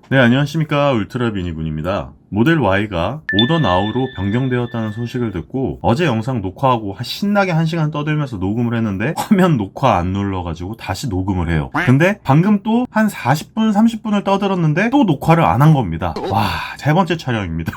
네, 안녕하십니까. 울트라비니군입니다. 모델 Y가 오더 나우로 변경되었다는 소식을 듣고 어제 영상 녹화하고 신나게 1시간 떠들면서 녹음을 했는데 화면 녹화 안 눌러가지고 다시 녹음을 해요. 근데 방금 또 한 40분, 30분을 떠들었는데 또 녹화를 안 한 겁니다. 와, 세 번째 촬영입니다.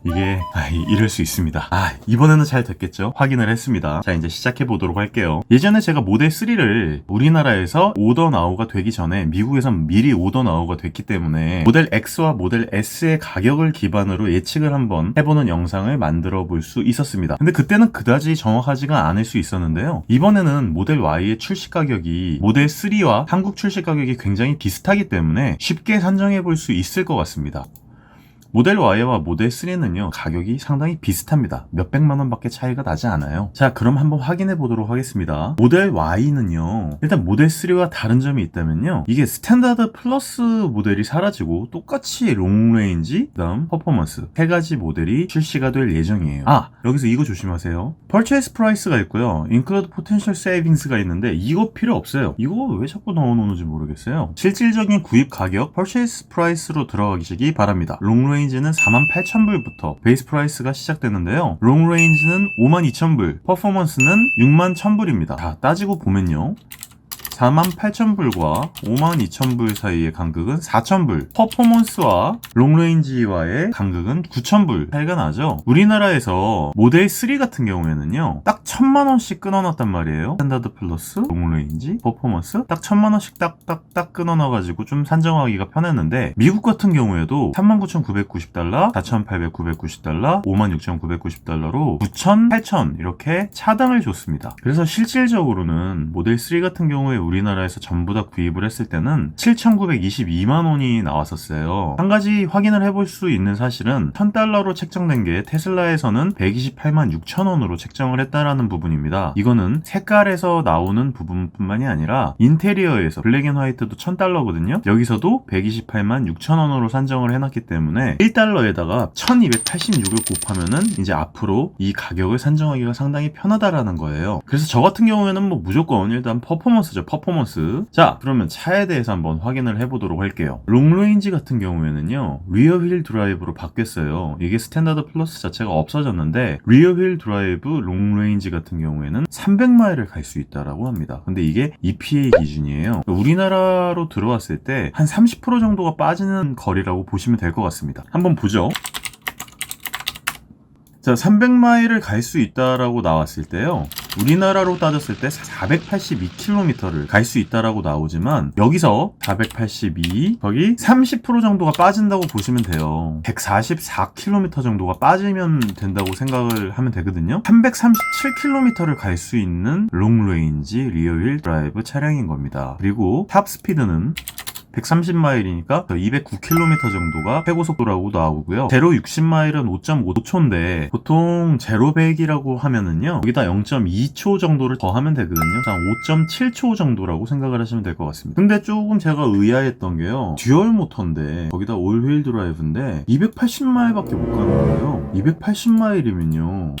이게 이럴 수 있습니다. 이번에는 잘 됐겠죠? 확인을 했습니다. 자, 이제 시작해 보도록 할게요. 예전에 제가 모델 3를 우리나라에서 오더 나우가 되기 전에 미국에선 미리 오더 나우가 됐기 때문에 모델 X와 모델 S의 가격을 기반으로 예측을 한번 해보는 영상을 만들어 볼 수 있었습니다. 근데 그때는 그다지 정확하지가 않을 수 있었는데요. 이번에는 모델 Y의 출시 가격이 모델 3와 한국 출시 가격이 굉장히 비슷하기 때문에 쉽게 산정해 볼 수 있을 것 같습니다. 모델 Y와 모델 3는요, 가격이 상당히 비슷합니다. 몇백만 원밖에 차이가 나지 않아요. 자, 그럼 한번 확인해 보도록 하겠습니다. 모델 Y는요, 일단 모델 3와 다른 점이 있다면요, 이게 스탠다드 플러스 모델이 사라지고 똑같이 롱레인지, 그 다음 퍼포먼스, 세 가지 모델이 출시가 될 예정이에요. 여기서 이거 조심하세요. Purchase Price가 있고요, Include Potential Savings가 있는데 이거 필요 없어요. 이거 왜 자꾸 넣어놓는지 모르겠어요. 실질적인 구입 가격 Purchase Price로 들어가시기 바랍니다. 롱레인지는 48,000불부터 베이스 프라이스가 시작되는데요. 롱레인지는 52,000불, 퍼포먼스는 61,000불입니다. 자, 따지고 보면요, 48,000불과 52,000불 사이의 간극은 4,000불, 퍼포먼스와 롱레인지와의 간극은 9,000불 차이가 나죠. 우리나라에서 모델 3 같은 경우에는요, 딱 1,000만원씩 끊어놨단 말이에요. 스탠다드 플러스, 롱레인지, 퍼포먼스 딱 1,000만원씩 딱딱딱 끊어놔가지고 좀 산정하기가 편했는데, 미국 같은 경우에도 39,990달러, 4,800,990달러, 56,990달러로 9,000, 8,000 이렇게 차등을 줬습니다. 그래서 실질적으로는 모델 3 같은 경우에 우리나라에서 전부 다 구입을 했을 때는 7,922만 원이 나왔었어요. 한 가지 확인을 해볼 수 있는 사실은 1,000달러로 책정된 게 테슬라에서는 128만 6천 원으로 책정을 했다라는 부분입니다. 이거는 색깔에서 나오는 부분뿐만이 아니라 인테리어에서 블랙 앤 화이트도 1,000달러거든요. 여기서도 128만 6천 원으로 산정을 해놨기 때문에 1달러에다가 1,286을 곱하면은 이제 앞으로 이 가격을 산정하기가 상당히 편하다라는 거예요. 그래서 저 같은 경우에는 뭐 무조건 일단 퍼포먼스죠. 퍼포먼스. 자, 그러면 차에 대해서 한번 확인을 해보도록 할게요. 롱레인지 같은 경우에는요, 리어 휠 드라이브로 바뀌었어요. 이게 스탠다드 플러스 자체가 없어졌는데 리어 휠 드라이브 롱레인지 같은 경우에는 300마일을 갈 수 있다라고 합니다. 근데 이게 EPA 기준이에요. 우리나라로 들어왔을 때 한 30% 정도가 빠지는 거리라고 보시면 될 것 같습니다. 한번 보죠. 자, 300마일을 갈 수 있다라고 나왔을 때요, 우리나라로 따졌을 때 482km를 갈 수 있다라고 나오지만, 여기서 482, 거기 30% 정도가 빠진다고 보시면 돼요. 144km 정도가 빠지면 된다고 생각을 하면 되거든요. 337km를 갈 수 있는 롱레인지 리어휠 드라이브 차량인 겁니다. 그리고 탑 스피드는 130마일이니까 209km 정도가 최고속도라고 나오고요. 제로 60마일은 5.5초인데 보통 제로 100이라고 하면은요, 여기다 0.2초 정도를 더하면 되거든요. 한 5.7초 정도라고 생각을 하시면 될 것 같습니다. 근데 조금 제가 의아했던 게요, 듀얼 모터인데 거기다 올휠 드라이브인데 280마일밖에 못 가는 거예요. 280마일이면요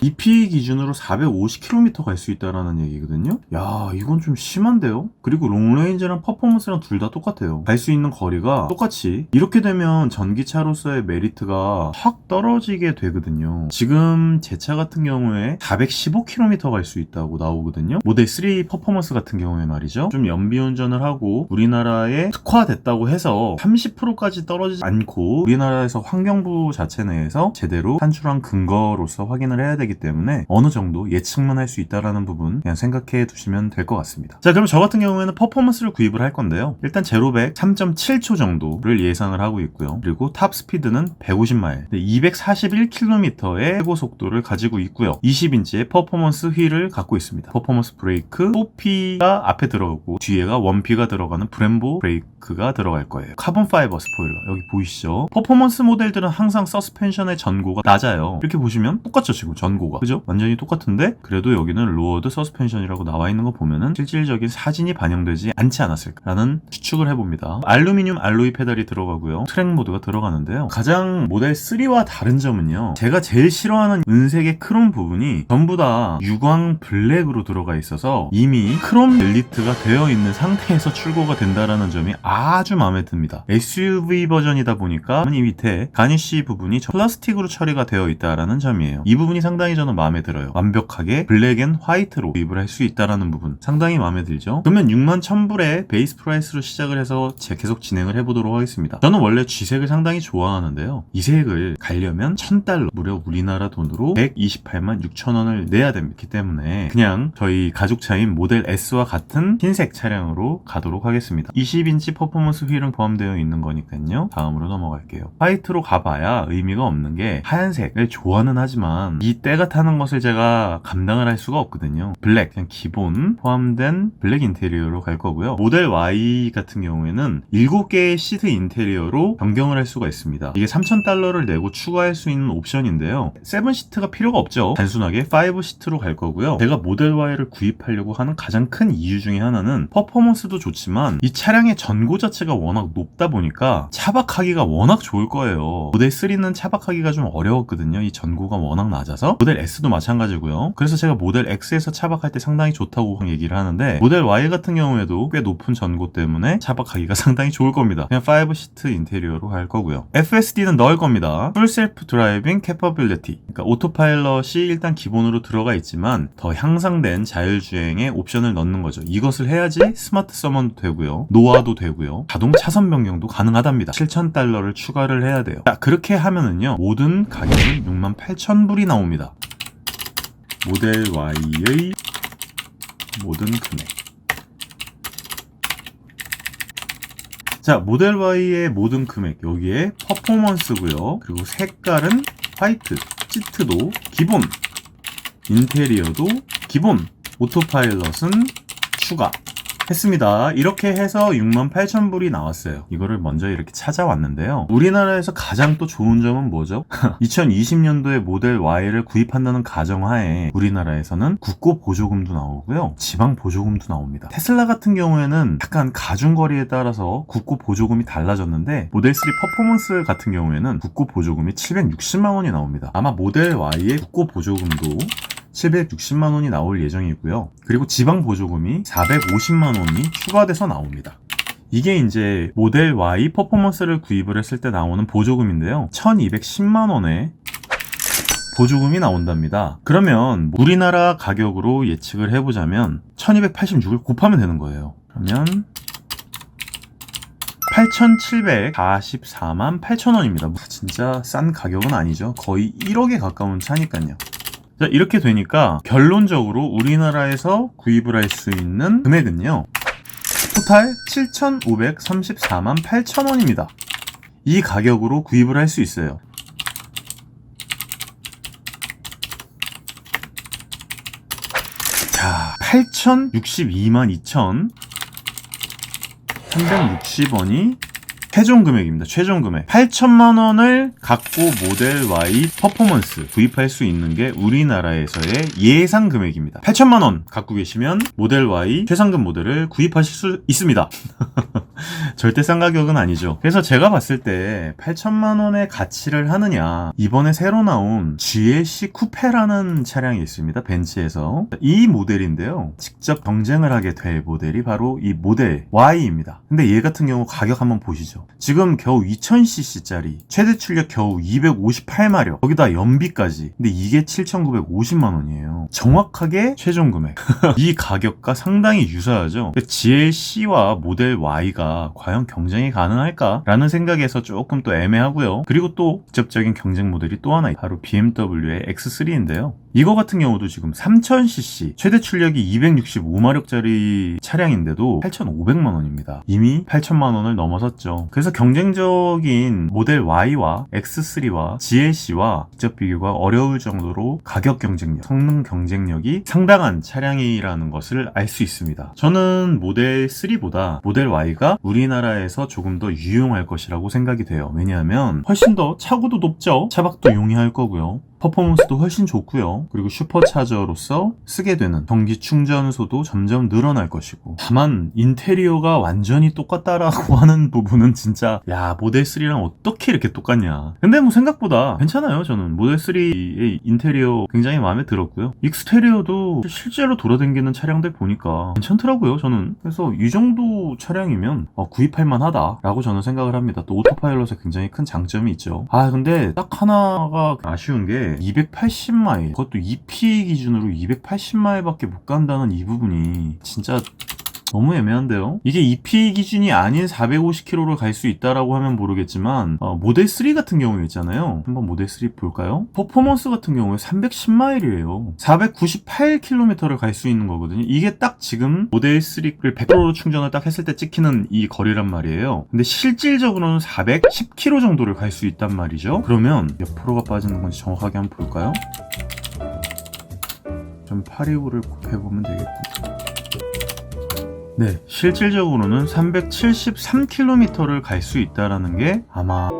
EPA 기준으로 450km 갈 수 있다라는 얘기거든요. 야, 이건 좀 심한데요? 그리고 롱레인지랑 퍼포먼스랑 둘 다 똑같아요. 갈 수 있는 거리가 똑같이. 이렇게 되면 전기차로서의 메리트가 확 떨어지게 되거든요. 지금 제 차 같은 경우에 415km 갈 수 있다고 나오거든요. 모델 3 퍼포먼스 같은 경우에 말이죠. 좀 연비 운전을 하고 우리나라에 특화됐다고 해서 30%까지 떨어지지 않고 우리나라에서 환경부 자체 내에서 제대로 산출한 근거로서 확인을 해야 되기 때문에 어느 정도 예측만 할 수 있다라는 부분 그냥 생각해 두시면 될 것 같습니다. 자, 그럼 저 같은 경우에는 퍼포먼스를 구입을 할 건데요, 일단 제로 100 3.7초 정도를 예상을 하고 있고요. 그리고 탑 스피드는 150마일, 241km의 최고 속도를 가지고 있고요. 20인치의 퍼포먼스 휠을 갖고 있습니다. 퍼포먼스 브레이크, 4P가 앞에 들어가고 뒤에가 1P가 들어가는 브렘보 브레이크가 들어갈 거예요. 카본 파이버 스포일러 여기 보이시죠? 퍼포먼스 모델들은 항상 서스펜션의 전고가 낮아요. 이렇게 보시면 똑같죠. 지금 전고 전고가, 그죠? 완전히 똑같은데 그래도 여기는 로어드 서스펜션이라고 나와 있는 거 보면은 실질적인 사진이 반영되지 않지 않았을까라는 추측을 해봅니다. 알루미늄 알로이 페달이 들어가고요. 트랙 모드가 들어가는데요. 가장 모델 3와 다른 점은요, 제가 제일 싫어하는 은색의 크롬 부분이 전부 다 유광 블랙으로 들어가 있어서 이미 크롬 벨리트가 되어 있는 상태에서 출고가 된다라는 점이 아주 마음에 듭니다. SUV 버전이다 보니까 이 밑에 가니쉬 부분이 플라스틱으로 처리가 되어 있다라는 점이에요. 이 부분이 상당히 저는 마음에 들어요. 완벽하게 블랙 앤 화이트로 구입을 할 수 있다라는 부분 상당히 마음에 들죠. 그러면 61,000불에 베이스 프라이스로 시작을 해서 계속 진행을 해보도록 하겠습니다. 저는 원래 G색을 상당히 좋아하는데요, 이 색을 가려면 $1,000, 무려 우리나라 돈으로 128만 6천원을 내야 됩니다. 그렇기 때문에 그냥 저희 가죽차인 모델 S와 같은 흰색 차량으로 가도록 하겠습니다. 20인치 퍼포먼스 휠은 포함되어 있는 거니까요. 다음으로 넘어갈게요. 화이트로 가봐야 의미가 없는 게 하얀색을 좋아는 하지만 이 때가 타는 것을 제가 감당을 할 수가 없거든요. 블랙, 그냥 기본 포함된 블랙 인테리어로 갈 거고요. 모델 Y 같은 경우에는 7개의 시트 인테리어로 변경을 할 수가 있습니다. 이게 $3,000를 내고 추가할 수 있는 옵션인데요, 7시트가 필요가 없죠. 단순하게 5시트로 갈 거고요. 제가 모델 Y를 구입하려고 하는 가장 큰 이유 중에 하나는 퍼포먼스도 좋지만 이 차량의 전고 자체가 워낙 높다 보니까 차박하기가 워낙 좋을 거예요. 모델 3는 차박하기가 좀 어려웠거든요. 이 전고가 워낙 낮아서. 모델 S도 마찬가지고요. 그래서 제가 모델 X에서 차박할 때 상당히 좋다고 얘기를 하는데, 모델 Y 같은 경우에도 꽤 높은 전고 때문에 차박하기가 상당히 좋을 겁니다. 그냥 5시트 인테리어로 갈 거고요. FSD는 넣을 겁니다. 풀 셀프 드라이빙 캐퍼빌리티, 그러니까 오토파일럿이 일단 기본으로 들어가 있지만 더 향상된 자율주행의 옵션을 넣는 거죠. 이것을 해야지 스마트 서먼도 되고요, 노아도 되고요, 자동 차선 변경도 가능하답니다. $7,000를 추가를 해야 돼요. 자, 그렇게 하면은요, 모든 가격은 68,000불이 나옵니다. 모델 Y의 모든 금액. 자, 모델 Y의 모든 금액, 여기에 퍼포먼스고요, 그리고 색깔은 화이트, 시트도 기본, 인테리어도 기본, 오토파일럿은 추가 했습니다. 이렇게 해서 68,000불이 나왔어요. 이거를 먼저 이렇게 찾아왔는데요, 우리나라에서 가장 또 좋은 점은 뭐죠? 2020년도에 모델 Y를 구입한다는 가정하에 우리나라에서는 국고 보조금도 나오고요, 지방 보조금도 나옵니다. 테슬라 같은 경우에는 약간 가중거리에 따라서 국고 보조금이 달라졌는데, 모델 3 퍼포먼스 같은 경우에는 국고 보조금이 760만원이 나옵니다. 아마 모델 Y의 국고 보조금도 760만원이 나올 예정이고요. 그리고 지방 보조금이 450만원이 추가돼서 나옵니다. 이게 이제 모델 Y 퍼포먼스를 구입을 했을 때 나오는 보조금인데요, 1210만원에 보조금이 나온답니다. 그러면 우리나라 가격으로 예측을 해보자면 1286을 곱하면 되는 거예요. 그러면 8,744만 8천원입니다. 진짜 싼 가격은 아니죠. 거의 1억에 가까운 차니까요. 자, 이렇게 되니까 결론적으로 우리나라에서 구입을 할 수 있는 금액은요, 토탈 7,534만 8천원입니다. 이 가격으로 구입을 할 수 있어요. 자, 8,062만 2,360원이 최종 금액입니다. 최종 금액 8천만원을 갖고 모델 Y 퍼포먼스 구입할 수 있는 게 우리나라에서의 예상 금액입니다. 8천만원 갖고 계시면 모델 Y 최상급 모델을 구입하실 수 있습니다. 절대 싼 가격은 아니죠. 그래서 제가 봤을 때 8천만원의 가치를 하느냐, 이번에 새로 나온 GLC 쿠페라는 차량이 있습니다. 벤츠에서. 이 모델인데요, 직접 경쟁을 하게 될 모델이 바로 이 모델 Y입니다. 근데 얘 같은 경우 가격 한번 보시죠. 지금 겨우 2000cc짜리, 최대 출력 겨우 258마력, 거기다 연비까지. 근데 이게 7,950만원이에요. 정확하게 최종 금액. 이 가격과 상당히 유사하죠. GLC와 모델 Y가 과연 경쟁이 가능할까라는 생각에서 조금 또 애매하고요. 그리고 또 직접적인 경쟁 모델이 또 하나, 바로 BMW의 X3인데요. 이거 같은 경우도 지금 3000cc, 최대 출력이 265마력짜리 차량인데도 8,500만원입니다. 이미 8천만원을 넘어섰죠. 그래서 경쟁적인 모델 Y와 X3와 GLC와 직접 비교가 어려울 정도로 가격 경쟁력, 성능 경쟁력이 상당한 차량이라는 것을 알 수 있습니다. 저는 모델 3보다 모델 Y가 우리나라에서 조금 더 유용할 것이라고 생각이 돼요. 왜냐하면 훨씬 더 차고도 높죠. 차박도 용이할 거고요. 퍼포먼스도 훨씬 좋고요. 그리고 슈퍼차저로서 쓰게 되는 전기 충전소도 점점 늘어날 것이고, 다만 인테리어가 완전히 똑같다라고 하는 부분은 진짜 야, 모델 3랑 어떻게 이렇게 똑같냐. 근데 뭐 생각보다 괜찮아요. 저는 모델 3의 인테리어 굉장히 마음에 들었고요. 익스테리어도 실제로 돌아다니는 차량들 보니까 괜찮더라고요. 저는 그래서 이 정도 차량이면 구입할 만하다라고 저는 생각을 합니다. 또 오토파일럿에 굉장히 큰 장점이 있죠. 근데 딱 하나가 아쉬운 게 280마일, 그것도 EP 기준으로 280마일밖에 못 간다는 이 부분이 진짜 너무 애매한데요. 이게 EP 기준이 아닌 450km로 갈 수 있다라고 하면 모르겠지만 모델 3 같은 경우에 있잖아요. 한번 모델 3 볼까요? 퍼포먼스 같은 경우에 310마일이에요. 498km를 갈 수 있는 거거든요. 이게 딱 지금 모델 3를 100%로 충전을 딱 했을 때 찍히는 이 거리란 말이에요. 근데 실질적으로는 410km 정도를 갈 수 있단 말이죠. 그러면 몇 프로가 빠지는 건지 정확하게 한번 볼까요? 좀 825를 곱해보면 되겠군요. 네, 실질적으로는 373km를 갈 수 있다라는 게 아마